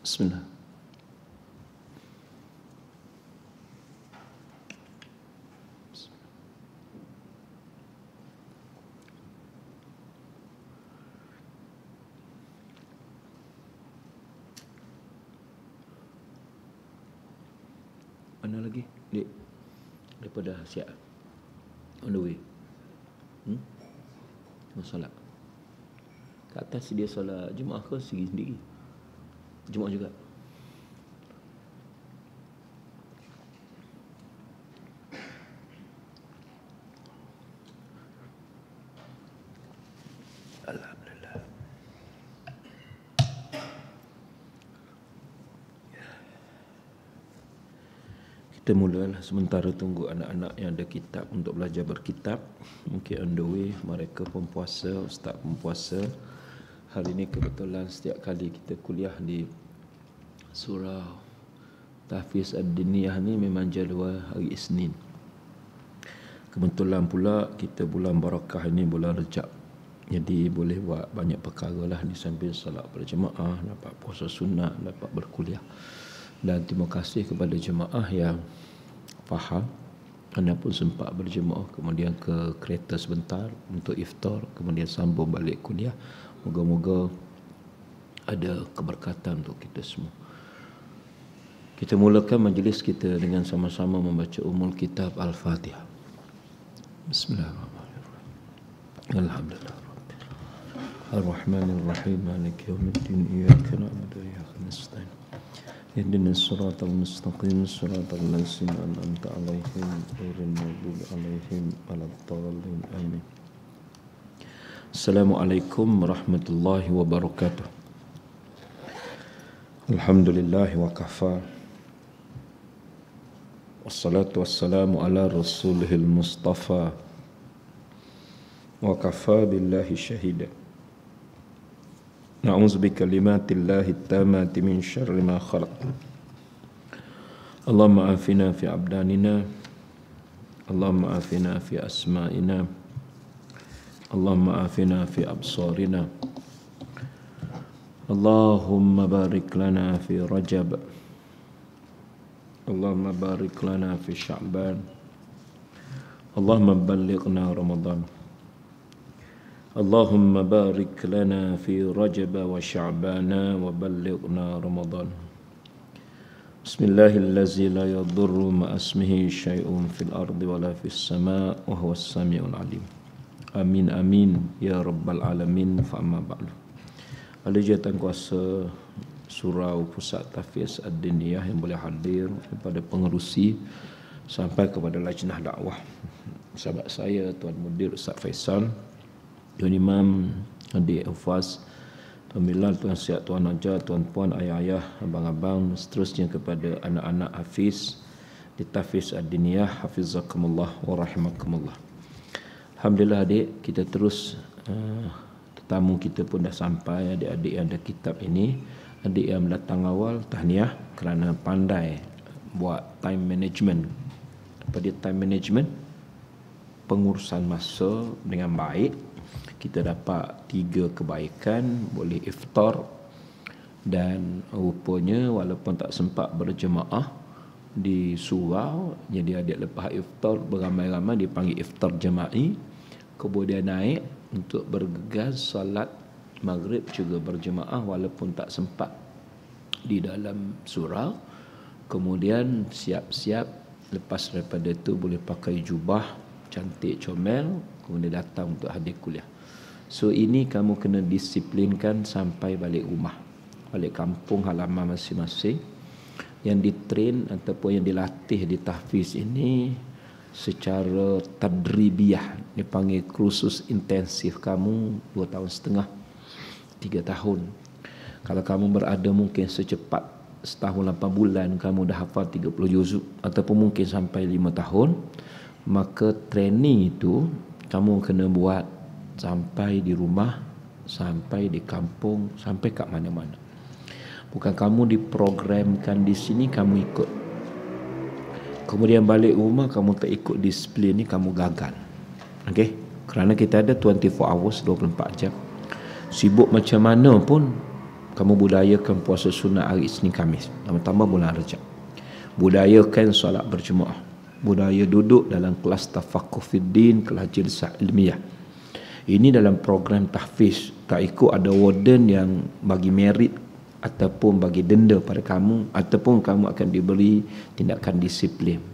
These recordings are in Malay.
Bismillah. Mana lagi, Dek? Daripada siap. On the way. Solat. Kat atas dia solat Jumaat ke sendiri? Jumaat juga. Alhamdulillah. Kita mulalah sementara tunggu anak-anak yang ada kitab untuk belajar berkitab. Mungkin on the way, mereka pun puasa, ustaz pun puasa. Hari ini kebetulan setiap kali kita kuliah di surah Tahfiz Ad-Diniyah ni memang jadual hari Isnin. Kebetulan pula kita bulan barakah ini bulan Rejab. Jadi boleh buat banyak perkara lah di samping salat berjemaah, dapat puasa sunat, dapat berkuliah. Dan terima kasih kepada jemaah yang faham. Anda pun sempat berjemaah, kemudian ke kereta sebentar untuk iftar, kemudian sambung balik kuliah. Moga-moga ada keberkatan untuk kita semua. Kita mulakan majlis kita dengan sama-sama membaca Ummul Kitab Al-Fatihah. Bismillahirrahmanirrahim. Alhamdulillah. Ar-Rahmanir-Rahim. Maliki yaumiddin. Iyyaka na'budu wa iyyaka nasta'in. Ihdinas siratal mustaqim. Siratal ladzina an'amta 'alaihim ghairil maghdubi 'alaihim waladdallin. Amin. Assalamualaikum warahmatullahi wabarakatuh. Alhamdulillah wa kafa. Wassalatu wassalamu ala rasulihil mustafa. Wa kafa billahi syahida. Na'udzu bikalimatillahi tammati min syarri ma khalaq. Allahumma afina fi abdanina. Allahumma afina fi asma'ina. Allahumma afina fi absarina. Allahumma barik lana fi Rajab. Allahumma barik lana fi Sya'ban. Allahumma ballighna Ramadan. Allahumma barik lana fi Rajab wa Sya'bana wa ballighna Ramadan. Bismillahirrahmanirrahim. La yadurru ma ismihi syai'un fil ardi wala fis sama' wa huwas sami'ul alim. Amin amin ya rabbal alamin. Fa amma ba'du. Oleh jawatan kuasa Surau Pusat Tahfiz Ad-Diniyah yang boleh hadir, daripada pengerusi sampai kepada lajnah dakwah, sahabat saya Tuan Mudir Ustaz Faisal, Tuan Imam, Adik Hufaz, Tuan Bilal, Tuan Siap, Tuan Najah, Tuan Puan, ayah-ayah, abang-abang, seterusnya kepada anak-anak hafiz di Tahfiz Ad-Diniyah. Hafizakumullah wa rahimakumullah. Alhamdulillah adik, kita terus tetamu kita pun dah sampai, adik-adik yang ada kitab ini. Adik yang datang awal, tahniah kerana pandai buat time management. Apa dia time management? Pengurusan masa dengan baik. Kita dapat 3 kebaikan, boleh iftar, dan rupanya walaupun tak sempat berjemaah di surau, jadi adik lepas iftar beramai-ramai dipanggil iftar jema'i. Kemudian naik untuk bergegas salat maghrib juga berjemaah walaupun tak sempat di dalam surau. Kemudian siap-siap lepas daripada itu boleh pakai jubah cantik comel, kemudian datang untuk hadir kuliah. So ini kamu kena disiplinkan sampai balik rumah, balik kampung halaman masing-masing. Yang ditrain ataupun yang dilatih di tahfiz ini secara tadribiyah, dipanggil kursus intensif, kamu 2,5 tahun 3 tahun. Kalau kamu berada mungkin secepat setahun 8 bulan kamu dah hafal 30 juzuk, ataupun mungkin sampai 5 tahun, maka training itu kamu kena buat sampai di rumah, sampai di kampung, sampai kat mana-mana. Bukan kamu diprogramkan di sini kamu ikut, kemudian balik rumah kamu tak ikut disiplin ni, kamu gagal. Okey, kerana kita ada 24 hours, 24 jam. Sibuk macam mana pun Kamu budayakan puasa sunat hari Isnin Khamis, tambah bulan Rajab. Budayakan solat berjemaah. Budaya duduk dalam kelas tafaqquh fiddin, kelas jilsah ilmiah. Ini dalam program tahfiz. Tak ikut ada warden yang bagi merit ataupun bagi denda pada kamu, ataupun kamu akan diberi tindakan disiplin.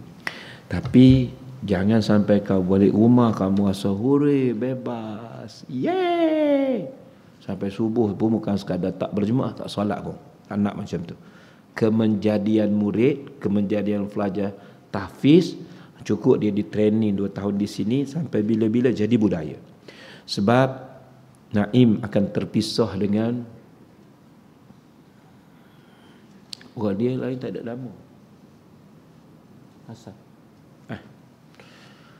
Tapi jangan sampai kau balik rumah kamu rasa hore bebas. Yeay! Sampai subuh pun bukan sekadar tak berjemaah, tak solat pun. Tak nak macam tu. Kemenjadian murid, kemenjadian pelajar tahfiz, cukup dia di training 2 tahun di sini sampai bila-bila jadi budaya. Sebab Naim akan terpisah dengan orang dia lain, tak ada nama. Asal.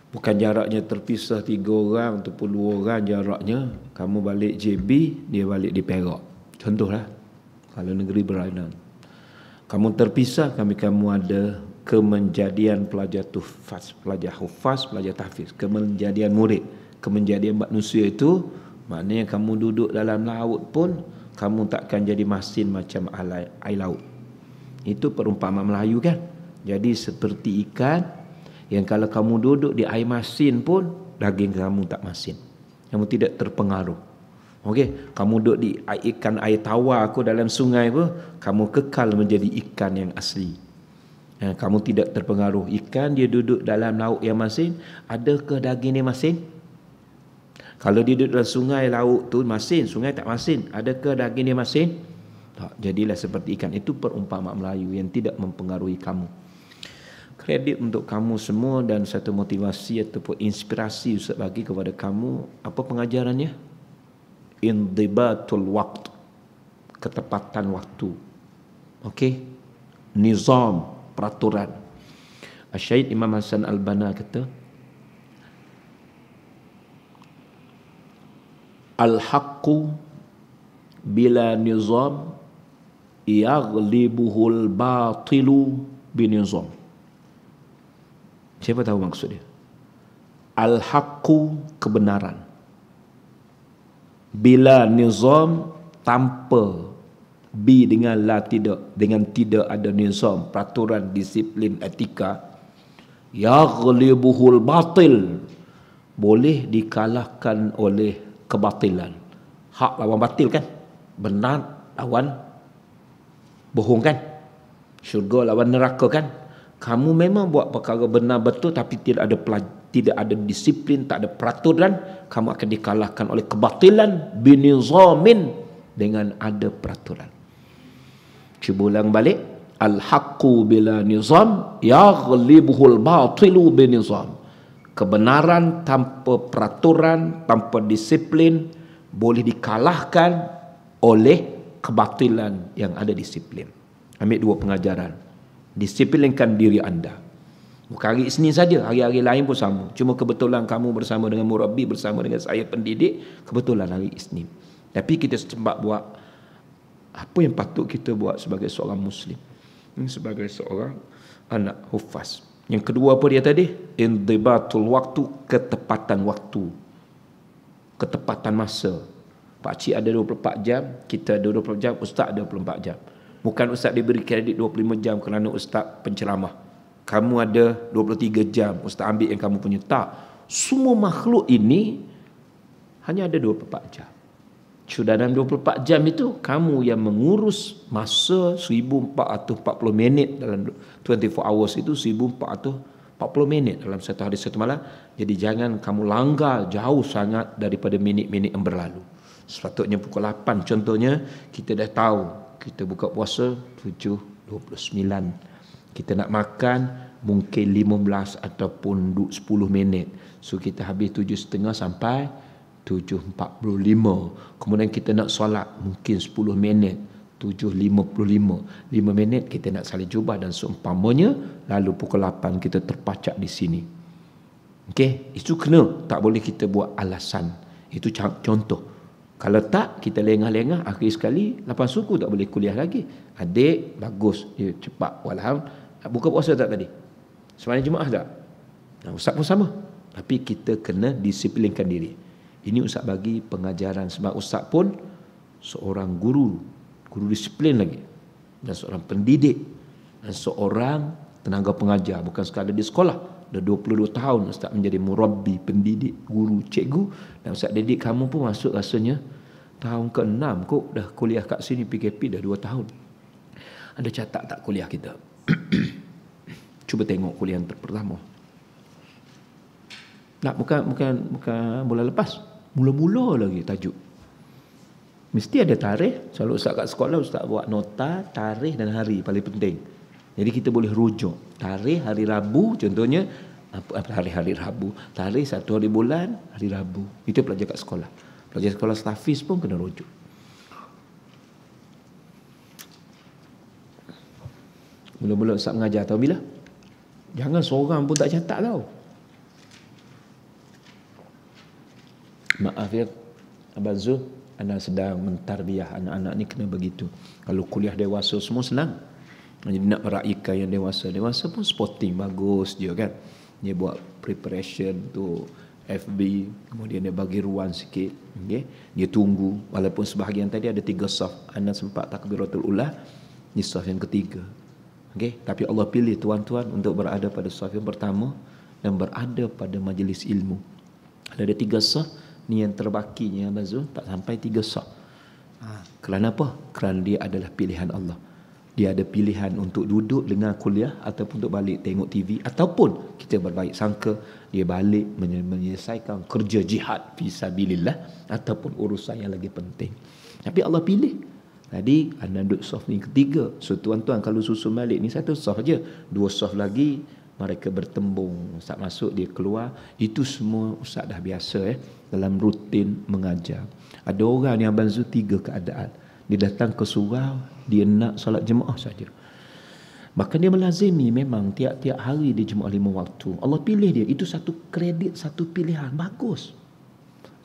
Bukan jaraknya terpisah 3 orang ataupun 2 orang jaraknya. Kamu balik JB, dia balik di Perak. Contohlah, kalau negeri berlainan. Kamu terpisah, kamu ada kemenjadian pelajar tuhfaz, pelajar hufaz, pelajar tahfiz. Kemenjadian murid, kemenjadian manusia itu maknanya kamu duduk dalam laut pun kamu takkan jadi masin macam air laut. Itu perumpamaan Melayu kan. Jadi seperti ikan yang kalau kamu duduk di air masin pun daging kamu tak masin. Kamu tidak terpengaruh. Okey, kamu duduk di ikan air tawar aku dalam sungai pun kamu kekal menjadi ikan yang asli. Kamu tidak terpengaruh. Ikan dia duduk dalam laut yang masin, adakah daging dia masin? Kalau dia duduk dalam sungai, laut tu masin, sungai tak masin, adakah daging dia masin? Tak. Jadilah seperti ikan. Itu perumpamaan Melayu yang tidak mempengaruhi kamu. Kredit untuk kamu semua dan satu motivasi ataupun inspirasi Ustaz bagi kepada kamu. Apa pengajarannya? Indibatul waqt, ketepatan waktu. Okey, nizam, peraturan. Syahid Imam Hasan Al-Banna kata, al-haqqu bila nizam yaghlibuhul batilu binizam. Siapa tahu maksud dia? Al-haqqu, kebenaran, bila nizam, tanpa, bi dengan la, tidak, dengan tidak ada nizam, peraturan, disiplin, etika, yaghlibuhul batil, boleh dikalahkan oleh kebatilan. Hak lawan batil kan, benar lawan bohong kan, syurga lawan neraka kan. Kamu memang buat perkara benar betul tapi tidak ada disiplin, tak ada peraturan, kamu akan dikalahkan oleh kebatilan binizamin, dengan ada peraturan. Cuba ulang balik, al-haqqu bila nizam yaghlibuhul batilu binizam. Kebenaran tanpa peraturan, tanpa disiplin, boleh dikalahkan oleh kebatilan yang ada disiplin. Ambil 2 pengajaran. Disiplinkan diri anda. Bukan hari Isnin saja, hari-hari lain pun sama. Cuma kebetulan kamu bersama dengan murabbi, bersama dengan saya pendidik, kebetulan hari Isnin. Tapi kita sempat buat apa yang patut kita buat sebagai seorang Muslim, sebagai seorang anak hufaz. Yang kedua apa dia tadi? Indibatul waktu, ketepatan waktu, ketepatan masa. Pakcik ada 24 jam, kita ada 24 jam, ustaz ada 24 jam. Bukan ustaz diberi kredit 25 jam kerana ustaz penceramah. Kamu ada 23 jam, ustaz ambil yang kamu punya. Tak. Semua makhluk ini hanya ada 24 jam. Sudah dalam 24 jam itu, kamu yang mengurus masa 1440 minit dalam 24 hours itu, 1440 minit dalam satu hari satu malam. Jadi jangan kamu langgar jauh sangat daripada minit-minit yang berlalu. Sepatutnya pukul 8 contohnya, kita dah tahu kita buka puasa 7.29. Kita nak makan mungkin 15 ataupun 10 minit. So kita habis 7.30 sampai 7.45. Kemudian kita nak solat mungkin 10 minit, 7.55. 5 minit kita nak salih jubah dan seumpamanya. Lalu pukul 8 kita terpacak di sini. Okey, itu kena. Tak boleh kita buat alasan. Itu contoh. Kalau tak, kita lengah-lengah, akhir sekali 8 suku tak boleh kuliah lagi. Adik, bagus, dia cepat. Walham, buka puasa tak tadi? Sembahyang Jumaat tak? Ustaz pun sama. Tapi kita kena disiplinkan diri. Ini Ustaz bagi pengajaran. Sebab Ustaz pun seorang guru guru disiplin lagi, dan seorang pendidik, dan seorang tenaga pengajar, bukan sekadar di sekolah. Dah 22 tahun Ustaz menjadi murabbi, pendidik, guru, cikgu. Dan Ustaz didik kamu pun masuk rasanya tahun ke-6 kok dah kuliah kat sini. PKP dah 2 tahun. Ada catat tak kuliah kita? Cuba tengok kuliah pertama. Nak bukan bulan lepas. Mula-mula lagi tajuk. Mesti ada tarikh. Selalu Ustaz kat sekolah, Ustaz buat nota tarikh dan hari paling penting. Jadi kita boleh rujuk tarikh hari Rabu contohnya, hari Rabu, tarikh 1 hari bulan hari Rabu. Itu pelajar kat sekolah. Pelajar sekolah stafiz pun kena rujuk. Mula-mula Ustaz mengajar tahu bila? Jangan seorang pun tak catat tau. Maaf ya Abang Zul, anda sedang mentarbiah anak-anak ni kena begitu. Kalau kuliah dewasa semua senang. Jadi nak meraihkan yang dewasa. Dewasa pun sporting bagus je kan. Dia buat preparation tu FB, kemudian dia bagi ruang sikit, okay? Dia tunggu walaupun sebahagian tadi ada 3 saf. Anda sempat takbiratul ula di saf yang ketiga. Okay? Tapi Allah pilih tuan-tuan untuk berada pada saf yang pertama dan berada pada majlis ilmu. Ada 3 saf ni yang terbakinya Bazul tak sampai 3 saf. Kerana apa? Kerana dia adalah pilihan Allah. Dia ada pilihan untuk duduk dengar kuliah ataupun untuk balik tengok TV, ataupun kita berbaik sangka dia balik menyelesaikan kerja jihad fisabilillah ataupun urusan yang lagi penting. Tapi Allah pilih. Tadi anda duduk saf ni ketiga. So tuan-tuan kalau susun balik ni 1 saf je. 2 saf lagi mereka bertembung. Ustaz masuk, dia keluar. Itu semua Ustaz dah biasa dalam rutin mengajar. Ada orang yang Abang Zul 3 keadaan. Dia datang ke surau, dia nak solat jemaah saja. Bahkan dia melazimi memang tiap-tiap hari dia jemaah 5 waktu. Allah pilih dia. Itu satu kredit, satu pilihan. Bagus.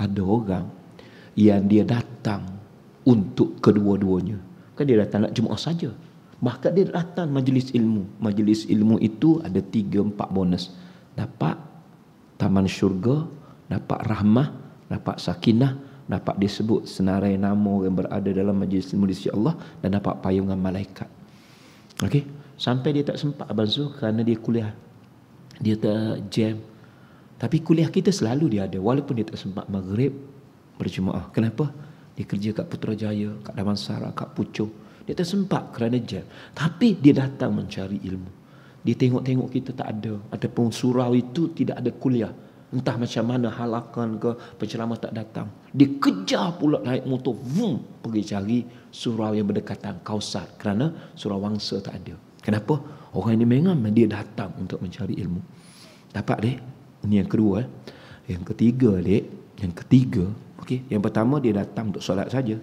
Ada orang yang dia datang untuk kedua-duanya. Kan dia datang nak jemaah saja. Bahkan dia datang majlis ilmu. Majlis ilmu itu ada 3-4 bonus. Dapat taman syurga, dapat rahmah, dapat sakinah, dapat disebut senarai nama yang berada dalam majlis ilmu di sisi Allah, dan dapat payungan malaikat. Okey, sampai dia tak sempat Abang Zul kerana dia kuliah. Dia tak jam. Tapi kuliah kita selalu dia ada walaupun dia tak sempat maghrib berjemaah. Kenapa? Dia kerja kat Putrajaya, kat Damansara, kat Puchong. Dia tak sempat kerana jam. Tapi dia datang mencari ilmu. Dia tengok-tengok kita tak ada, ataupun surau itu tidak ada kuliah. Entah macam mana halakan ke penceramah tak datang. Dia kejar pula naik motor, pergi cari surau yang berdekatan, Kausar, kerana surau Wangsa tak ada. Kenapa? Orang ini memang dia datang untuk mencari ilmu. Dapat dek? Ini yang kedua. Yang ketiga dek, yang ketiga, okey, yang pertama dia datang untuk solat saja.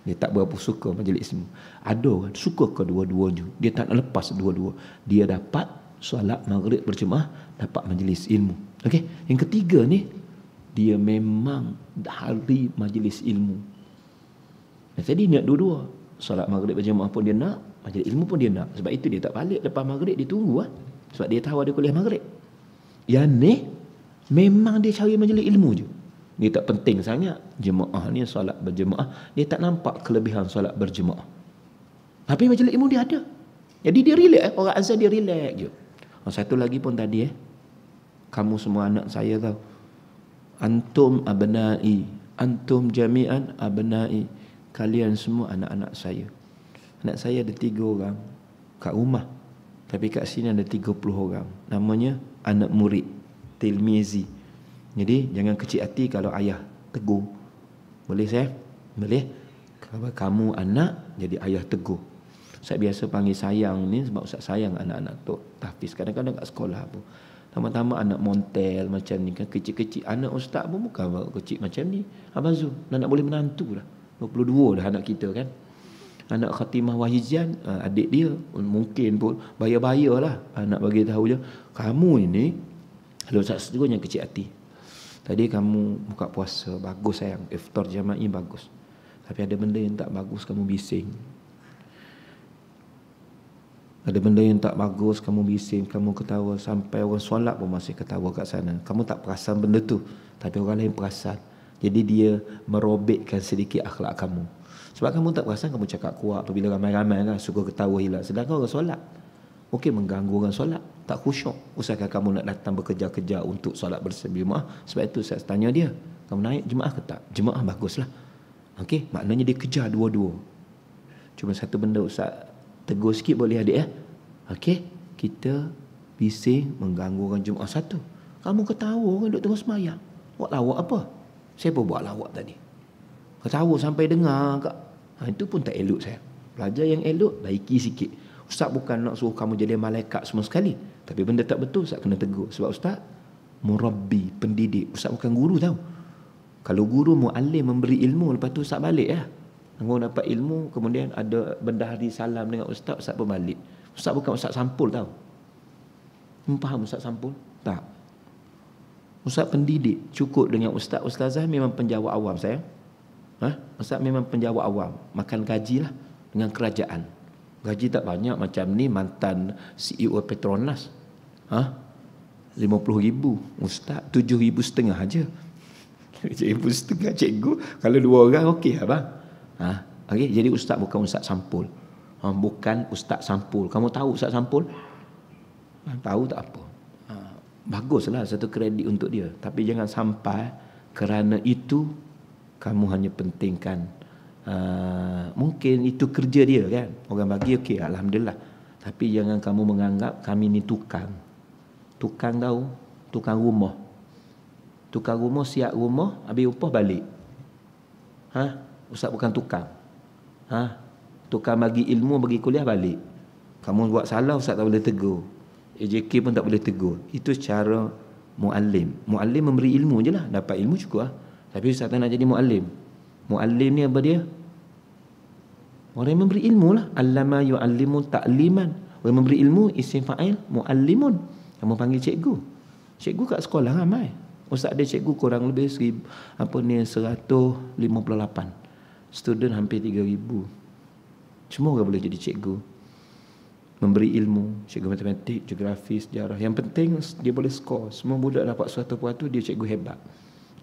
Dia tak berapa suka majlis ilmu. Ada orang suka kedua-duanya. Dia tak nak lepas dua-dua. Dia dapat solat maghrib berjemaah, dapat majlis ilmu. Okey, yang ketiga ni dia memang hari majlis ilmu. Jadi niat dua-dua. Solat maghrib berjemaah pun dia nak, majlis ilmu pun dia nak. Sebab itu dia tak balik lepas maghrib, dia tunggu sebab dia tahu ada kuliah maghrib. Yang ni memang dia cari majlis ilmu je. Dia tak penting sangat jemaah ni solat berjemaah, dia tak nampak kelebihan solat berjemaah. Tapi majlis ilmu dia ada. Jadi dia relax, orang azan dia relax je. Satu lagi pun tadi kamu semua anak saya tahu. Antum abnai, antum jami'an abnai. Kalian semua anak-anak saya. Anak saya ada 3 orang kat rumah. Tapi kat sini ada 30 orang. Namanya anak murid, tilmizi. Jadi jangan kecil hati kalau ayah tegur. Boleh saya? Boleh. Kalau kamu anak, jadi ayah tegur. Saya biasa panggil sayang ni sebab Ustaz sayang anak-anak tu tahfiz. Kadang-kadang kat sekolah pun. Tama-tama anak montel macam ni kan, kecil-kecil. Anak Ustaz pun bukan kecil macam ni. Abang Zul, nak boleh menantu dah. 22 dah anak kita kan. Anak Khatimah Wahizian, adik dia mungkin pun bayar-bayar lah. Anak bagi tahu je, kamu ini, kalau Ustaz tegur jangan kecil hati. Tadi kamu buka puasa, bagus sayang. Iftar jama'i bagus. Tapi ada benda yang tak bagus, kamu bising. Ada benda yang tak bagus, kamu bising, kamu ketawa. Sampai orang solat pun masih ketawa kat sana. Kamu tak perasan benda tu, tapi orang lain perasan. Jadi dia merobekkan sedikit akhlak kamu. Sebab kamu tak perasan kamu cakap kuat apabila ramai-ramai kan, suka ketawa hilang. Sedangkan orang solat mungkin mengganggu orang solat, tak khusyuk. Usahakan kamu nak datang bekerja-kerja untuk solat berjemaah. Sebab itu saya tanya dia, kamu naik jemaah ke tak? Jemaah baguslah. Okey, maknanya dia kejar dua-dua. Cuma satu benda Ustaz tegur sikit boleh adik ya? Okey, kita bising mengganggu orang jemaah satu. Kamu ketawa orang duduk tengah sembahyang. Buat lawak apa? Siapa buat lawak tadi? Ketawa sampai dengar kak. Itu pun tak elok saya. Pelajar yang elok, baiki sikit. Ustaz bukan nak suruh kamu jadi malaikat semua sekali. Tapi benda tak betul, Ustaz kena tegur. Sebab Ustaz murabbi, pendidik. Ustaz bukan guru tau. Kalau guru muallim memberi ilmu, lepas tu Ustaz balik ya. Kamu dapat ilmu, kemudian ada bendahari salam dengan Ustaz, Ustaz pun balik. Ustaz bukan Ustaz sampul tau. Faham Ustaz sampul? Tak. Ustaz pendidik. Cukup dengan Ustaz. Ustazah memang penjawab awam saya. Ustaz memang penjawab awam. Makan gaji lah dengan kerajaan. Gaji tak banyak macam ni mantan CEO Petronas. 50,000. Ustaz 7,500 aja. 7,500 cikgu. Kalau 2 orang okey lah bang. Okay? Jadi Ustaz bukan Ustaz sampul. Bukan Ustaz sampul. Kamu tahu Ustaz sampul? Tahu tak apa. Baguslah satu kredit untuk dia. Tapi jangan sampai kerana itu kamu hanya pentingkan mungkin itu kerja dia kan. Orang bagi okey, alhamdulillah. Tapi jangan kamu menganggap kami ni tukang. Tukang tahu, tukang rumah. Tukang rumah siap rumah, habis upah balik. Ustaz bukan tukang. Tukang bagi ilmu, bagi kuliah balik. Kamu buat salah Ustaz tak boleh tegur. AJK pun tak boleh tegur. Itu cara muallim. Muallim memberi ilmu je lah, dapat ilmu cukup lah. Tapi Ustaz tak nak jadi muallim. Muallim ni apa dia? Orang yang memberi ilmu lah. Allama yu'allimu ta'liman. Orang yang memberi ilmu, isim fa'il, muallimun. Kamu panggil cikgu. Cikgu kat sekolah ramai. Ustaz ada cikgu kurang lebih 158. Student hampir 3,000. Semua orang boleh jadi cikgu. Memberi ilmu, cikgu matematik, geografi, sejarah. Yang penting dia boleh skor. Semua budak dapat 100%, dia cikgu hebat.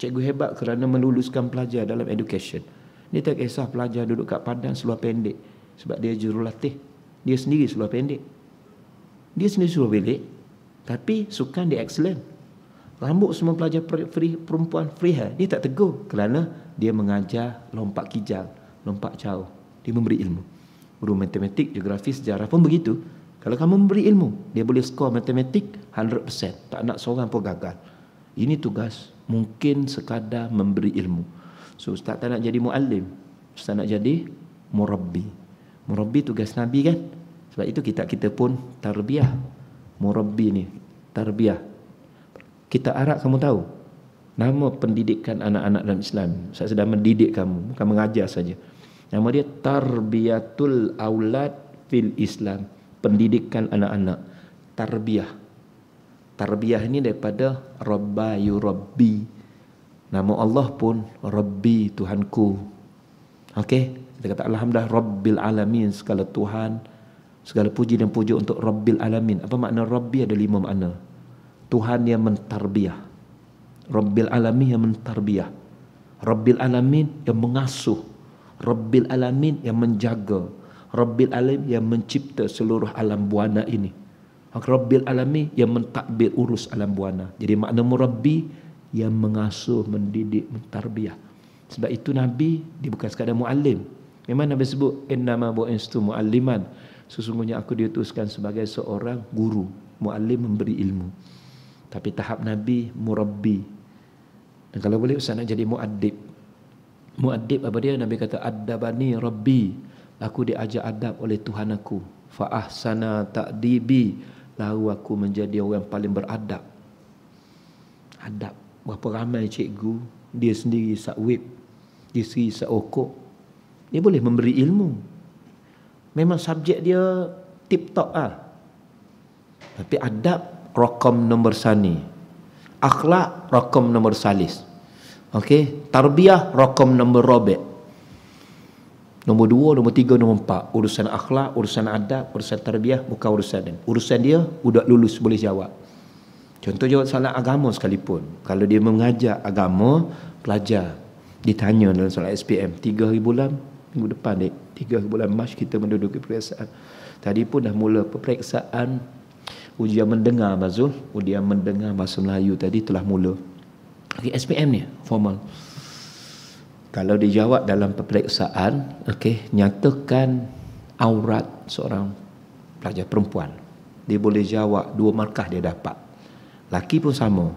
Cikgu hebat kerana meluluskan pelajar dalam education. Dia tak kisah pelajar duduk kat padang seluar pendek. Sebab dia jurulatih. Dia sendiri seluar pendek. Dia sendiri seluar pendek. Tapi sukan dia excellent. Rambut semua pelajar perempuan free hair. Dia tak tegur. Kerana dia mengajar lompat kijang, lompat jauh. Dia memberi ilmu. Guru matematik, geografi, sejarah pun begitu. Kalau kamu memberi ilmu, dia boleh skor matematik 100%. Tak nak seorang pun gagal. Ini tugas. Mungkin sekadar memberi ilmu. So Ustaz tak nak jadi muallim. Ustaz nak jadi murabbi. Murabbi tugas Nabi kan. Sebab itu kita pun tarbiyah. Murabbi ni tarbiyah. Kita Arab kamu tahu. Nama pendidikan anak-anak dalam Islam. Saya sedang mendidik kamu, bukan mengajar saja. Nama dia Tarbiyatul Aulad fil Islam. Pendidikan anak-anak. Tarbiyah. Tarbiyah ini daripada Rabba yurabbi. Nama Allah pun Rabbi, Tuhanku. Okey, kita kata alhamdulillah Rabbil alamin, segala Tuhan, segala puji dan puja untuk Rabbil alamin. Apa makna Rabbi? Ada 5 makna. Tuhan yang mentarbiyah. Rabbil alamin yang mentarbiyah. Rabbil alamin yang mengasuh. Rabbil alamin yang menjaga. Rabbil alamin yang mencipta seluruh alam buana ini. Rabbil alamin yang mentadbir urus alam buana. Jadi makna murabbi yang mengasuh, mendidik, mentarbiyah. Sebab itu Nabi dia bukan sekadar muallim. Memang Nabi sebut innama bu'istu mualliman. Sesungguhnya aku diutuskan sebagai seorang guru. Muallim memberi ilmu. Tapi tahap Nabi murabbi. Dan kalau boleh Ustaz nak jadi muaddib. Muaddib apa dia? Nabi kata addabani rabbi. Aku diajar adab oleh Tuhan aku. Fa ahsana ta'dibi. Lalu aku menjadi orang yang paling beradab. Adab. Berapa ramai cikgu, dia sendiri sakwib, dia sendiri sakokok. Dia boleh memberi ilmu. Memang subjek dia tip top lah. Tapi adab rakam nombor sani. Akhlak rakam nombor salis. Okey, tarbiyah rakam nombor robek. Nombor 2, nombor 3, nombor 4. Urusan akhlak, urusan adab, urusan tarbiyah bukan urusan dia. Urusan dia budak lulus boleh jawab. Contoh jawab soalan agama sekalipun. Kalau dia mengajar agama, pelajar ditanya dalam soalan SPM 3 hari bulan, Minggu depan, 3 bulan Mac kita menduduki peperiksaan. Tadi pun dah mula peperiksaan ujian mendengar Bazul, ujian mendengar bahasa Melayu tadi telah mula. Okay, SPM ni formal. Kalau dijawab dalam peperiksaan, nyatakan aurat seorang pelajar perempuan, dia boleh jawab 2 markah dia dapat. Laki pun sama.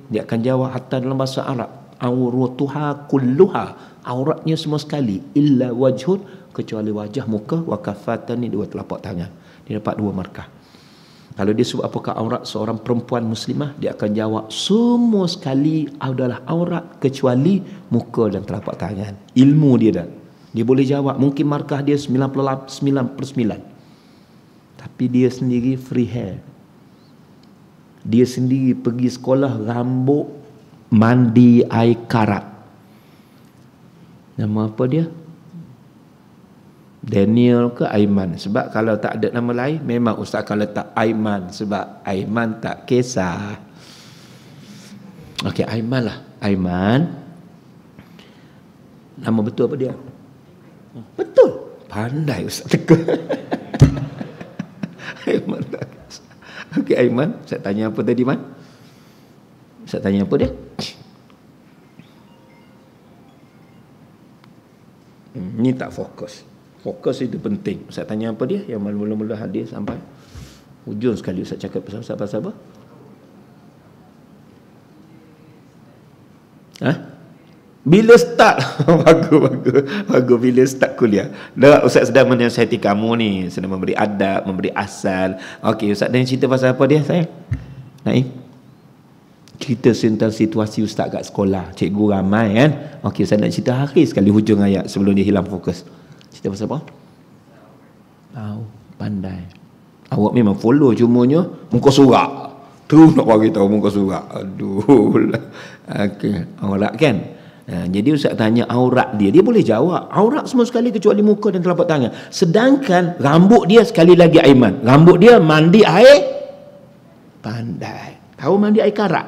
Dia akan jawab hatta dalam bahasa Arab, auratuha kulluha, auratnya semua sekali, illa wajhun, kecuali wajah, muka, wa kafatan, ni 2 telapak tangan. Dia dapat 2 markah. Kalau dia sebut apakah aurat seorang perempuan muslimah, dia akan jawab semua sekali adalah aurat kecuali muka dan telapak tangan. Ilmu dia dah. Dia boleh jawab, mungkin markah dia 99/9. Tapi dia sendiri free hair. Dia sendiri pergi sekolah rambut mandi air karat. Nama apa dia? Daniel ke Aiman? Sebab kalau tak ada nama lain, memang ustaz akan letak Aiman, sebab Aiman tak kisah. Okey, Aiman lah. Aiman. Nama betul apa dia? Betul. Pandai ustaz teka. Aiman tak kisah. Okey, Aiman, saya tanya apa tadi, Man? Saya tanya apa dia? Ni tak fokus. Fokus itu penting. Ustaz tanya apa dia? Yang mula-mula hadir sampai hujung sekali Ustaz cakap pasal apa? Bila start? Bagus. Bila start kuliah? Dah, Ustaz sedang menasihati kamu ni, sedang memberi adab, memberi asal. Okey, Ustaz dah cerita pasal apa dia, sayang? Naim? Cerita tentang situasi Ustaz kat sekolah. Cikgu ramai kan? Okey, Ustaz nak cerita hari sekali hujung ayat sebelum dia hilang fokus. Cerita pasal apa? Tahu, pandai. Awak memang follow, cumanya muka surat. Terus nak bagi tahu muka surat. Aduh. Okey, aurat kan? Jadi Ustaz tanya aurat dia boleh jawab. Aurat semua sekali kecuali muka dan telapak tangan. Sedangkan rambut dia sekali lagi Aiman. Rambut dia mandi air pandai. Tahu mandi air karat?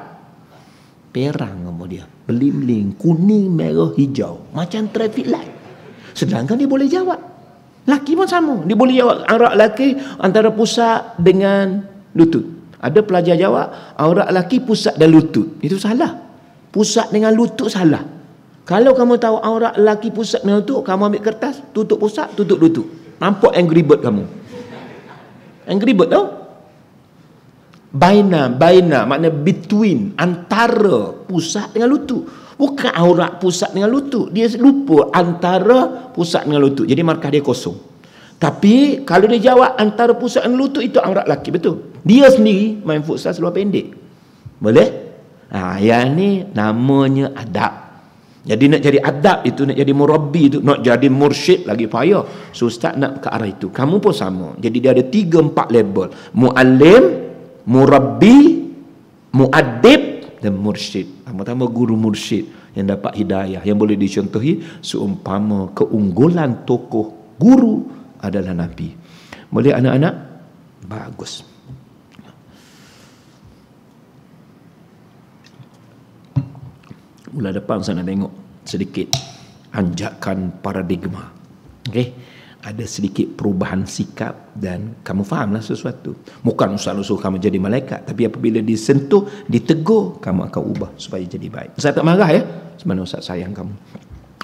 Perang rambut dia. Beling-beling, kuning, merah, hijau. Macam traffic light. Sedangkan dia boleh jawab. Laki pun sama. Dia boleh jawab aurat laki antara pusat dengan lutut. Ada pelajar jawab aurat laki pusat dan lutut. Itu salah. Pusat dengan lutut salah. Kalau kamu tahu aurat laki pusat dengan lutut, kamu ambil kertas, tutup pusat, tutup lutut. Nampak Angry Bird kamu. Angry Bird tahu? Baina makna between, antara pusat dengan lutut. Bukan aurat pusat dengan lutut. Dia lupa antara pusat dengan lutut. Jadi markah dia kosong. Tapi kalau dia jawab antara pusat dengan lutut, itu aurat lelaki. Betul. Dia sendiri main futsal seluar pendek. Boleh? Yang ni namanya adab. Jadi nak jadi adab itu, nak jadi murabbi itu, nak jadi mursyid lagi payah. So Ustaz nak ke arah itu. Kamu pun sama. Jadi dia ada 3-4 label. Muallim, murabbi, muaddib dan mursyid. Pertama guru mursyid yang dapat hidayah, yang boleh dicontohi seumpama keunggulan tokoh guru adalah Nabi. Boleh anak-anak? Bagus. Mula depan saya nak tengok sedikit anjakan paradigma. Okey, ada sedikit perubahan sikap dan kamu fahamlah sesuatu. Bukan Ustaz suruh kamu jadi malaikat, tapi apabila disentuh, ditegur, kamu akan ubah supaya jadi baik. Ustaz tak marah ya? Sebenarnya Ustaz sayang kamu.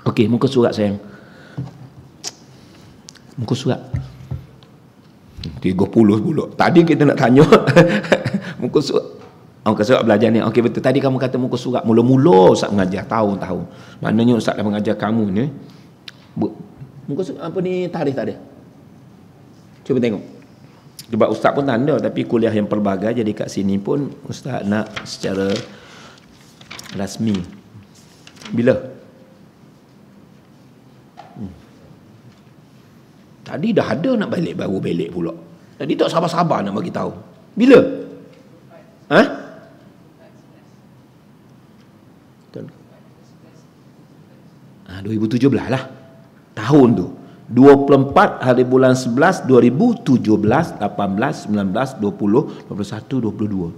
Okey, muka surat sayang. Muka surat 30 pula. Tadi kita nak tanya muka surat. Muka surat belajar ni. Okey, betul. Tadi kamu kata muka surat. Mula-mula Ustaz mengajar tahun-tahun. Maknanya Ustaz dah mengajar kamu ni. Muka surat apa ni, tarikh tak ada. Cuba tengok. Sebab Ustaz pun tanda, tapi kuliah yang pelbagai, jadi kat sini pun Ustaz nak secara rasmi. Bila? Tadi dah ada nak balik, baru balik pula. Tadi tak sabar-sabar nak bagi tahu. Bila? 2017 lah. Tahun tu. 24 hari bulan 11 2017, 18, 19, 20, 21, 22.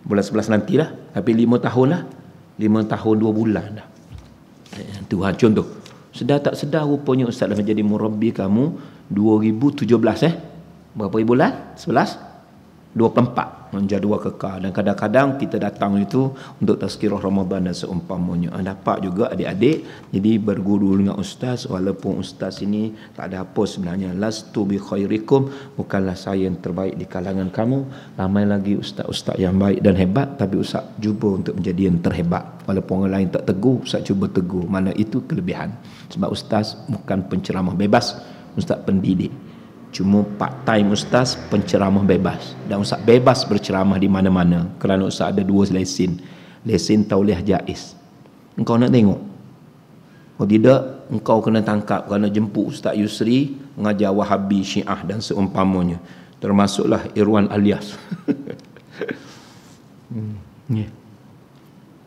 Bulan 11 nantilah. Tapi 5 tahun lah. 5 tahun 2 bulan dah. Tuhan contoh. Sedar tak sedar rupanya ustaz dah menjadi murabbi kamu 2017 berapa bulan? 24 menjadual kekal. Dan kadang-kadang kita datang itu untuk tazkirah Ramadan dan seumpamanya. Dapat juga adik-adik jadi berguru dengan ustaz, walaupun ustaz ini tak ada apa sebenarnya. Lastu bi khairikum, bukanlah saya yang terbaik di kalangan kamu. Ramai lagi ustaz-ustaz yang baik dan hebat, tapi ustaz cuba untuk menjadi yang terhebat. Walaupun orang lain tak tegur, ustaz cuba tegur. Mana itu kelebihan. Sebab ustaz bukan penceramah bebas, ustaz pendidik. Cuma part time ustaz penceramah bebas, dan ustaz bebas berceramah di mana-mana kerana ustaz ada 2 lesen tauliah jaiz. Engkau nak tengok? Kalau tidak, engkau kena tangkap kerana jemput Ustaz Yusri mengajar Wahabi, Syiah dan seumpamanya, termasuklah Irwan Alias.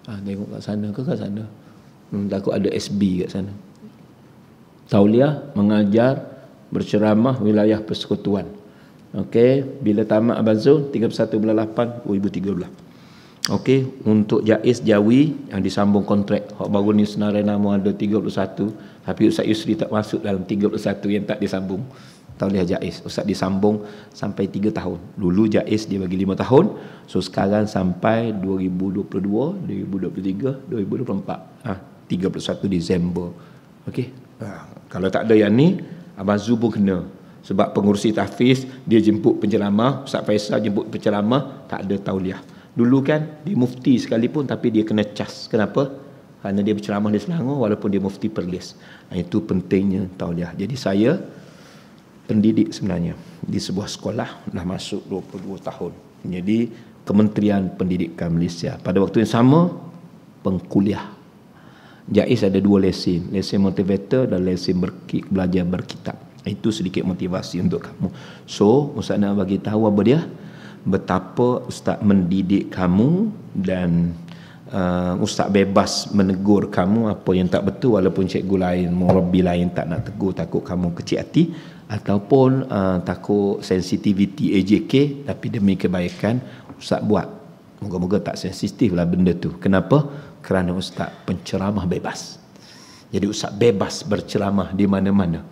Tengok kat sana ke kat sana? Takut ada SB kat sana. Tauliah mengajar berceramah wilayah persekutuan. Okey, bila tamat Abazul 31 bulan 8 2013. Okey, untuk Jaiz Jawi yang disambung kontrak, hak baru ni senarai nama ada 31, tapi Ustaz Yusri tak masuk dalam 31 yang tak disambung. Tauliah Jaiz Ustaz disambung sampai 3 tahun. Dulu Jaiz dia bagi 5 tahun. So sekarang sampai 2022, 2023, 2024. 31 Disember. Okey. Kalau tak ada yang ni, Abang Zu pun kena. Sebab pengurusi tahfiz dia jemput penceramah, Ustaz Faisal jemput penceramah, tak ada tauliah. Dulu kan dia mufti sekalipun tapi dia kena cas. Kenapa? Kerana dia berceramah di Selangor walaupun dia mufti Perlis. Itu pentingnya tauliah. Jadi saya pendidik sebenarnya di sebuah sekolah dah masuk 22 tahun. Jadi Kementerian Pendidikan Malaysia. Pada waktu yang sama pengkuliah. Jaiz ada 2 lesen motivator dan lesen belajar berkitab. Itu sedikit motivasi untuk kamu. So ustaz nak bagi tahu apa dia, betapa ustaz mendidik kamu dan ustaz bebas menegur kamu apa yang tak betul, walaupun cikgu lain, murabbi lain tak nak tegur, takut kamu kecil hati ataupun takut sensitivity AJK, tapi demi kebaikan ustaz buat. Moga-moga tak sensitif lah benda tu. Kenapa? Kerana ustaz penceramah bebas. Jadi ustaz bebas berceramah di mana-mana.